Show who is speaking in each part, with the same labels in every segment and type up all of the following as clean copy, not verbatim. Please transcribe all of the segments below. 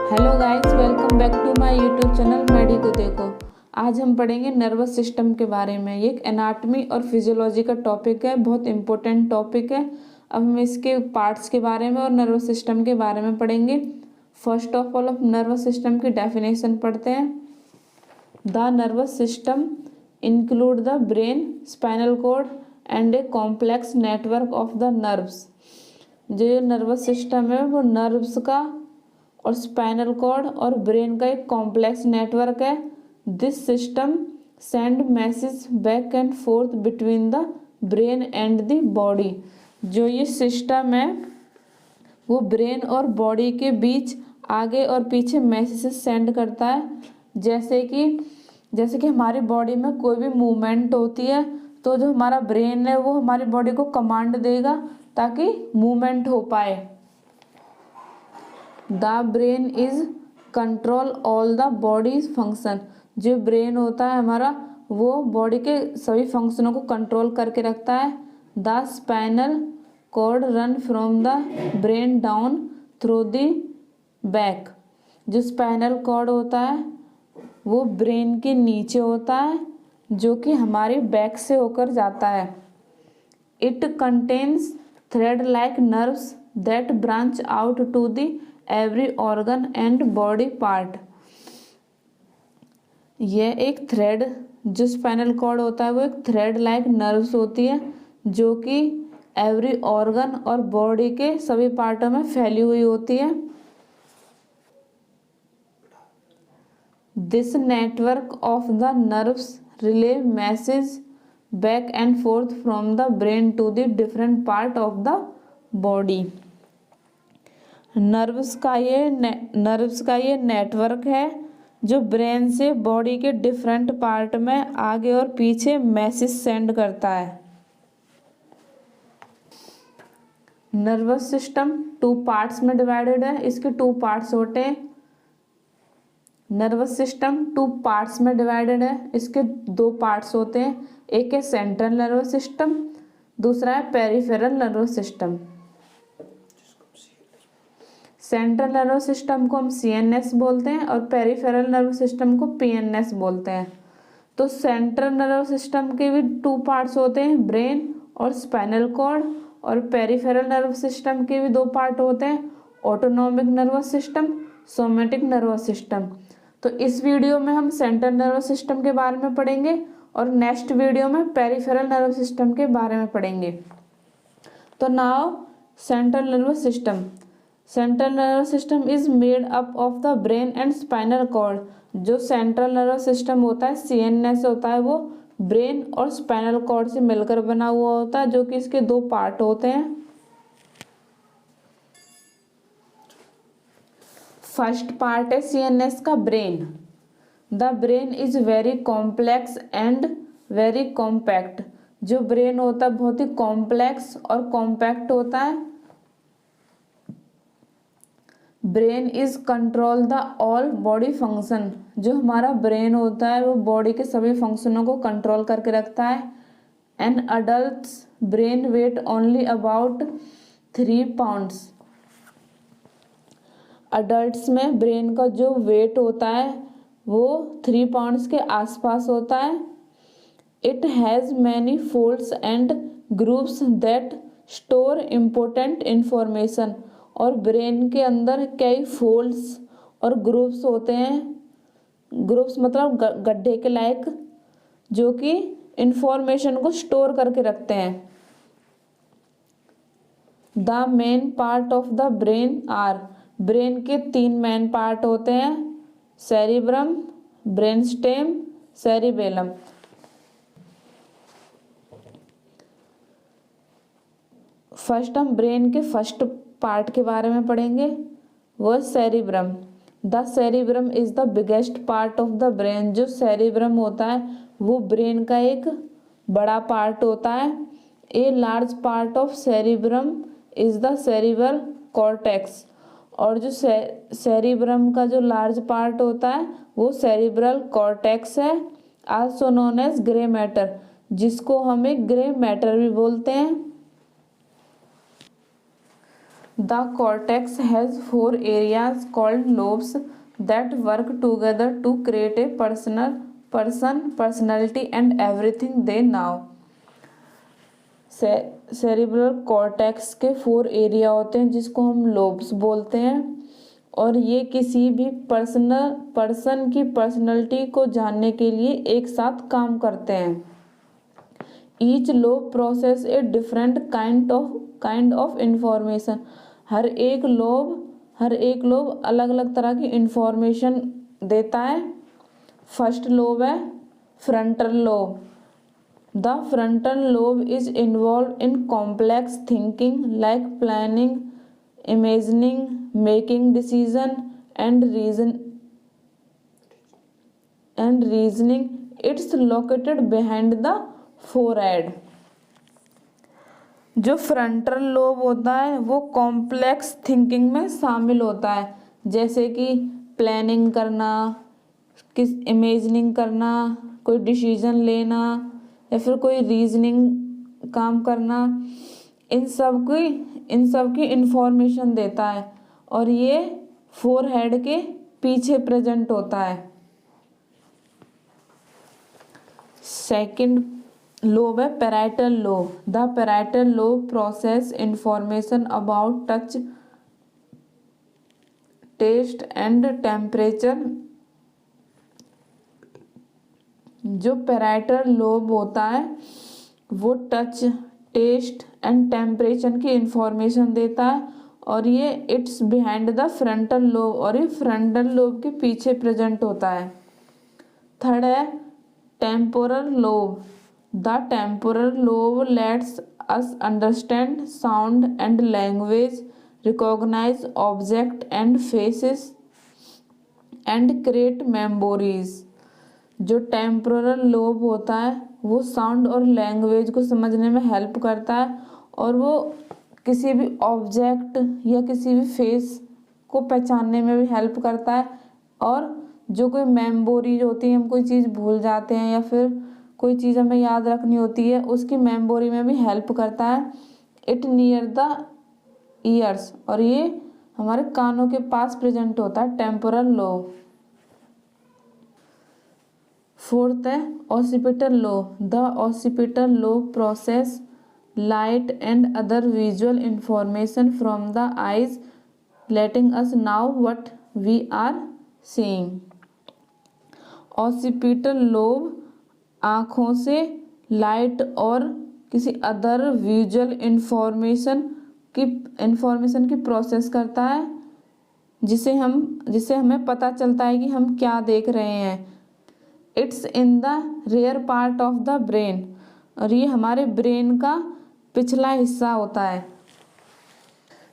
Speaker 1: Hello guys, welcome back to my YouTube channel मेडी को देखो। आज हम पढ़ेंगे नर्वस सिस्टम के बारे में। ये एक एनाटॉमी और फिजियोलॉजी का टॉपिक है, बहुत इंपॉर्टेंट टॉपिक है। अब हम इसके पार्ट्स के बारे में और नर्वस सिस्टम के बारे में पढ़ेंगे। First of all nervous system की डेफिनेशन पढ़ते हैं। The nervous system include the brain, spinal cord and a complex network of the nerves. जो ये नर्वस सिस्टम है वो नर्व्स का और स्पाइनल कॉर्ड और ब्रेन का एक कॉम्प्लेक्स नेटवर्क है। This system send message back and fourth between the brain and the body. जो ये सिस्टम है वो ब्रेन और बॉडी के बीच आगे और पीछे मैसेज सेंड करता है। जैसे कि हमारी बॉडी में कोई भी मूवमेंट होती है तो जो हमारा ब्रेन है वो हमारी बॉडी को कमांड देगा ताकि मूवमेंट हो पाए। The brain is control all the bodies function. जो ब्रेन होता है हमारा वो बॉडी के सभी फंक्शनों को कंट्रोल करके रखता है। The spinal cord run from the brain down through the back. जो स्पाइनल कॉर्ड होता है वो ब्रेन के नीचे होता है जो कि हमारी बैक से होकर जाता है। It contains thread like nerves that branch out to the every organ and body part. यह एक थ्रेड, जो स्पाइनल कॉर्ड होता है वो एक थ्रेड लाइक नर्व्स होती है जो कि एवरी ऑर्गन और बॉडी के सभी पार्टों में फैली हुई होती है। This network of the nerves relay message back and forth from the brain to the different part of the body. Nerves का ये नेटवर्क है जो ब्रेन से बॉडी के डिफरेंट पार्ट में आगे और पीछे मैसेज सेंड करता है। नर्वस सिस्टम 2 पार्ट्स में डिवाइडेड है। इसके 2 पार्ट्स होते हैं। नर्वस सिस्टम 2 पार्ट्स में डिवाइडेड है। इसके 2 पार्ट्स होते हैं। एक है सेंट्रल नर्वस सिस्टम, दूसरा है peripheral nervous system. Central nervous system को हम सीएनएस बोलते हैं और पेरिफेरल नर्वस सिस्टम को पीएनएस बोलते हैं। तो सेंट्रल नर्वस सिस्टम के भी 2 पार्ट्स होते हैं, ब्रेन और स्पाइनल कॉर्ड। और पेरिफेरल नर्वस सिस्टम के भी 2 पार्ट होते हैं, autonomic nervous system, somatic nervous system. तो इस वीडियो में हम सेंट्रल नर्वस सिस्टम के बारे में पढ़ेंगे और नेक्स्ट वीडियो में पेरिफेरल नर्वस सिस्टम के बारे में पढ़ेंगे। तो now central nervous system. Central nervous system is made up of the brain and spinal cord. जो सेंट्रल नर्वस सिस्टम होता है, सीएनएस होता है, वो ब्रेन और स्पाइनल कॉर्ड से मिलकर बना हुआ होता है, जो कि इसके 2 पार्ट होते हैं। फर्स्ट पार्ट है सीएनएस का brain. The brain is very complex and very compact. जो ब्रेन होता है बहुत ही कॉम्प्लेक्स और कॉम्पैक्ट होता है। Brain is control the all body function. जो हमारा ब्रेन होता है वो बॉडी के सभी फंक्शनों को कंट्रोल करके रखता है। An adult brain weight only about 3 pounds. Adults में ब्रेन का जो वेट होता है वो 3 पाउंड्स के आसपास होता है। It has many folds and grooves that store important information. और ब्रेन के अंदर कई फोल्ड्स और ग्रूव्स होते हैं। ग्रूव्स मतलब गड्ढे के लायक, जो कि इंफॉर्मेशन को स्टोर करके रखते हैं। The main part of the brain are. Brain के 3 मेन पार्ट होते हैं, cerebrum, brain stem, cerebellum. First हम ब्रेन के फर्स्ट पार्ट के बारे में पढ़ेंगे, वो cerebrum. The cerebrum is the biggest part of the brain. जो सेरिब्रम होता है वो ब्रेन का एक बड़ा पार्ट होता है। A large part of cerebrum is the cerebral cortex. और जो सेरिब्रम का जो लार्ज पार्ट होता है वो सेरिब्रल कॉर्टेक्स है, also known as grey matter, जिसको हम एक ग्रे मैटर भी बोलते हैं। The cortex has 4 areas called lobes that work together to create a personality and everything they know. Cerebral cortex के 4 एरिया होते हैं जिसको हम लोब्स बोलते हैं, और ये किसी भी पर्सन की पर्सनैलिटी को जानने के लिए एक साथ काम करते हैं। Each lobe process a different kind of information. हर एक लोब अलग अलग तरह की इंफॉर्मेशन देता है। फर्स्ट लोब है frontal lobe. The frontal lobe is involve in complex thinking like planning, imagining, making decision and reasoning. It's located behind the forehead. जो फ्रंटल लोब होता है वो कॉम्प्लेक्स थिंकिंग में शामिल होता है, जैसे कि प्लानिंग करना, इमेजिनिंग करना, कोई डिसीजन लेना या फिर कोई रीजनिंग काम करना। इन सब की इंफॉर्मेशन देता है और ये फोरहेड के पीछे प्रेजेंट होता है। सेकंड लोब है parietal lobe. The parietal lobe process information about touch, taste and temperature. जो पैराइटल लोब होता है वो टच, टेस्ट एंड टेम्परेचर की इंफॉर्मेशन देता है और ये it's behind the frontal lobe, और ये फ्रंटल लोब के पीछे प्रेजेंट होता है। थर्ड है temporal lobe. The temporal lobe lets us understand sound and language, recognise object and faces and create memories. जो टेम्पोरल लोब होता है वो साउंड और लैंग्वेज को समझने में हेल्प करता है और वो किसी भी ऑब्जेक्ट या किसी भी फेस को पहचानने में भी हेल्प करता है। और जो कोई मेमोरीज होती है, हम कोई चीज़ भूल जाते हैं या फिर कोई चीज़ हमें याद रखनी होती है, उसकी मेमोरी में भी हेल्प करता है। इट नियर द ईयर्स, और ये हमारे कानों के पास प्रेजेंट होता है टेम्पोरल लोब। फोर्थ है occipital lobe. The occipital lobe process light and other visual information from the eyes, letting us now what we are seeing. Occipital lobe आँखों से लाइट और किसी अदर विजुअल इंफॉर्मेशन की process करता है, जिससे हमें पता चलता है कि हम क्या देख रहे हैं। It's in the rear part of the brain, और ये हमारे ब्रेन का पिछला हिस्सा होता है।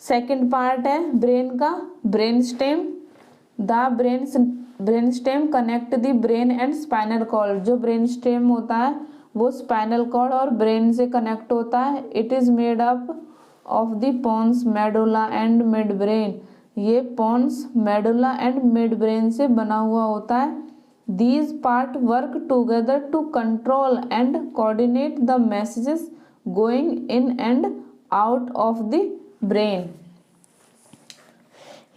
Speaker 1: सेकंड पार्ट है ब्रेन का brain stem. The brain stem connect the brain and spinal cord. जो ब्रेन स्टेम होता है वो स्पाइनल कॉर्ड और ब्रेन से कनेक्ट होता है। It is made up of the pons, medulla and midbrain. ये pons, medulla and midbrain से बना हुआ होता है। These parts work together to control and coordinate the messages going in and out of the brain.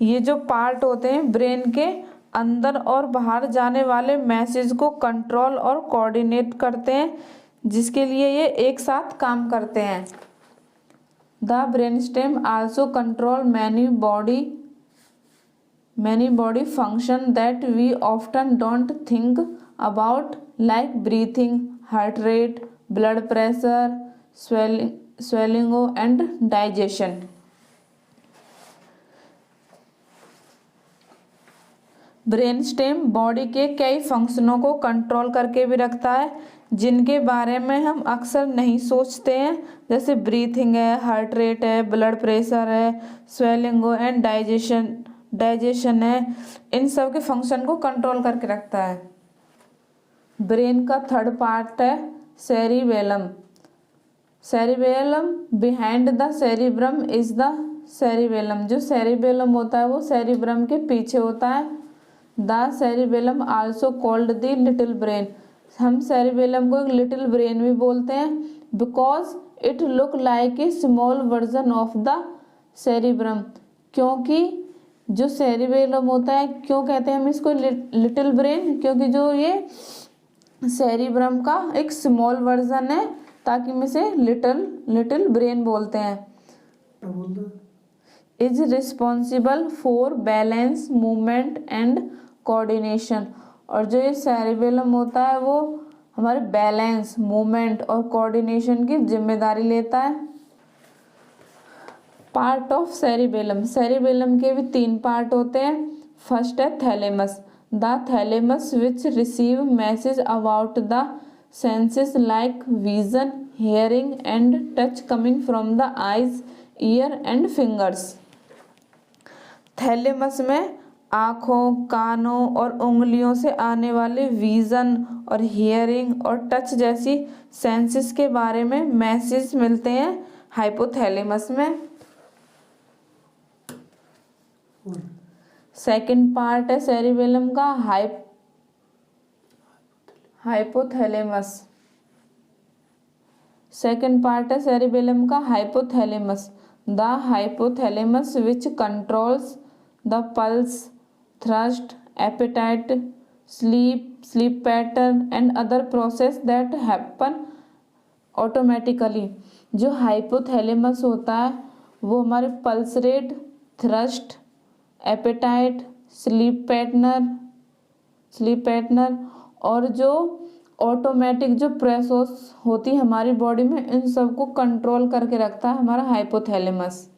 Speaker 1: ये जो part होते हैं ब्रेन के अंदर और बाहर जाने वाले मैसेज को कंट्रोल और कोऑर्डिनेट करते हैं, जिसके लिए ये एक साथ काम करते हैं। The brain stem also control many body function that we often don't think about, like breathing, heart rate, blood pressure, swelling and digestion. Brain stem body के कई फंक्शनों को कंट्रोल करके भी रखता है, जिनके बारे में हम अक्सर नहीं सोचते हैं, जैसे ब्रीथिंग है, हार्ट रेट है, ब्लड प्रेशर है, स्वेलिंग एंड डाइजेशन है। इन सब के फंक्शन को कंट्रोल करके रखता है। ब्रेन का थर्ड पार्ट है cerebellum. Cerebellum behind the cerebrum is the cerebellum. जो सेरिबेलम होता है वो सेरिब्रम के पीछे होता है। The cerebellum also called the little brain. हम सेरिबेलम को एक लिटिल ब्रेन भी बोलते हैं, because it look like a small version of the cerebrum, क्योंकि जो सेरिबेलम होता है, क्यों कहते हैं हम इसको लिटिल ब्रेन, क्योंकि जो ये सेरिब्रम का एक स्मॉल वर्जन है, ताकि हम इसे लिटिल ब्रेन बोलते हैं। Is responsible for balance, movement and coordination. और जो ये सेरिबेलम होता है वो हमारे बैलेंस, मूवमेंट और कोऑर्डिनेशन की जिम्मेदारी लेता है। पार्ट ऑफ सेरिबेलम, सेरिबेलम के भी 3 पार्ट होते हैं। फर्स्ट है thalamus, the thalamus which receive message about the senses like vision, hearing and touch coming from the eyes, year and fingers. Thalamus में आँखों, कानों और उंगलियों से आने वाले विजन और हियरिंग और टच जैसी सेंसेस के बारे में मैसेज मिलते हैं हाइपोथैलेमस में। सेकंड पार्ट है सेरिबेलम का हाइपोथैलेमस। सेकंड पार्ट है सेरिबेलम का hypothalamus, the hypothalamus which controls the pulse, thirst, appetite, sleep pattern and other process that happen automatically। जो हाइपोथैलेमस होता है वो हमारे pulse rate, thirst, appetite, sleep pattern और जो ऑटोमेटिक जो प्रोसेस होती है हमारी बॉडी में, इन सब को कंट्रोल करके रखता है हमारा हाइपोथैलेमस।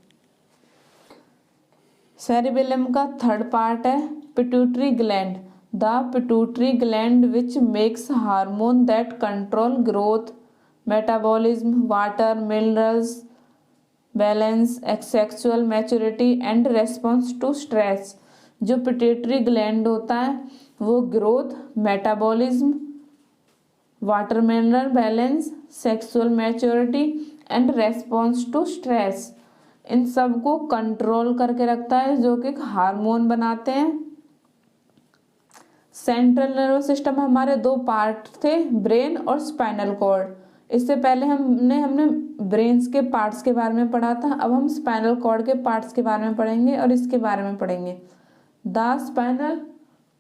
Speaker 1: सेरिबेलम का थर्ड पार्ट है pituitary gland, the pituitary gland which makes hormone that control growth, metabolism, water, minerals, balance, sexual maturity and response to stress. जो पिट्यूटरी ग्लैंड होता है वो growth, metabolism, water, mineral balance, sexual maturity and response to stress, इन सब को control करके रखता है, जो कि हार्मोन बनाते हैं। सेंट्रल नर्वस सिस्टम में हमारे 2 पार्ट थे, ब्रेन और स्पाइनल कॉर्ड। इससे पहले हमने ब्रेन्स के पार्ट्स के बारे में पढ़ा था, अब हम स्पाइनल कॉर्ड के पार्ट्स के बारे में पढ़ेंगे और इसके बारे में पढ़ेंगे। The spinal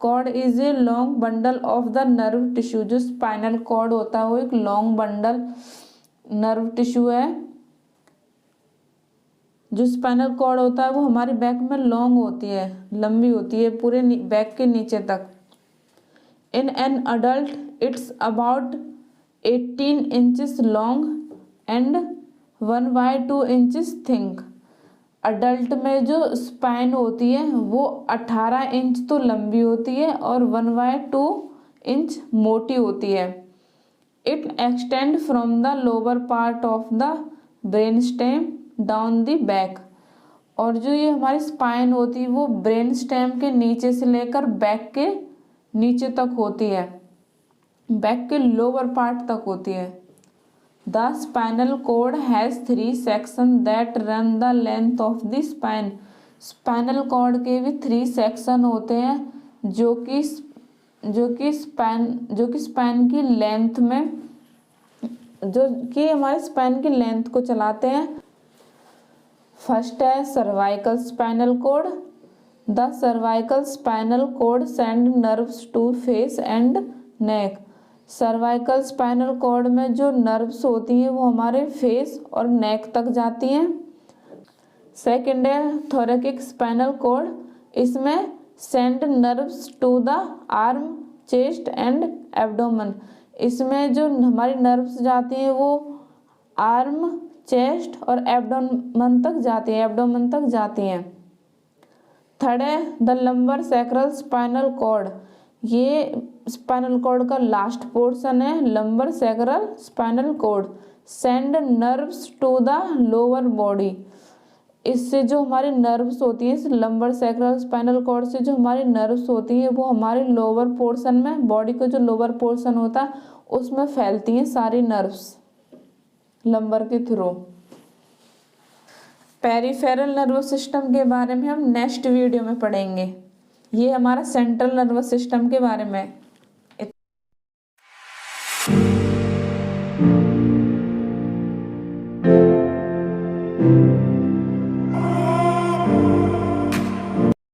Speaker 1: cord is a long bundle of the nerve tissue. जो स्पाइनल कॉर्ड होता है वो एक लॉन्ग बंडल नर्व टिश्यू है। जो स्पाइनल कॉर्ड होता है वो हमारी बैक में लॉन्ग होती है, लंबी होती है, पूरे बैक के नीचे तक। In an adult it's about 18 inches long and 1/2 inches thick. Adult में जो स्पाइन होती है वो 18 इंच तो लंबी होती है और 1/2 इंच मोटी होती है। It extend from the lower part of the brain stem down the back. और जो ये हमारी स्पाइन होती है वो ब्रेन स्टेम के नीचे से लेकर बैक के नीचे तक होती है, बैक के लोअर पार्ट तक होती है। The spinal cord has 3 section that run the length of the spine. Spinal cord के भी 3 सेक्शन होते हैं जो कि स्पाइन की लेंथ में, जो कि हमारे स्पाइन की लेंथ को चलाते हैं। फर्स्ट है cervical spinal cord. The cervical spinal cord send nerves to face and neck. Cervical spinal cord में जो नर्व्स होती हैं वो हमारे फेस और नेक तक जाती हैं। सेकेंड है थोरैकिक स्पाइनल कॉर्ड। इसमें send nerves to the arm, chest and abdomen. इसमें जो हमारी नर्व्स जाती हैं वो आर्म, चेस्ट और एब्डोमेन तक जाती हैं। थर्ड है the lumbar sacral spinal cord. ये स्पाइनल कॉर्ड का लास्ट पोर्शन है, lumbar sacral spinal cord send nerves to the lower body. इससे जो हमारी नर्व्स होती हैं, इस लंबर सैक्रल स्पाइनल कॉर्ड से जो हमारी नर्व्स होती हैं वो हमारे लोअर पोर्शन में, बॉडी का जो लोअर पोर्शन होता है उसमें फैलती हैं सारी नर्व्स लंबर के थ्रू। पेरिफेरल नर्वस सिस्टम के बारे में हम नेक्स्ट वीडियो में पढ़ेंगे। ये हमारा सेंट्रल नर्वस सिस्टम के बारे में।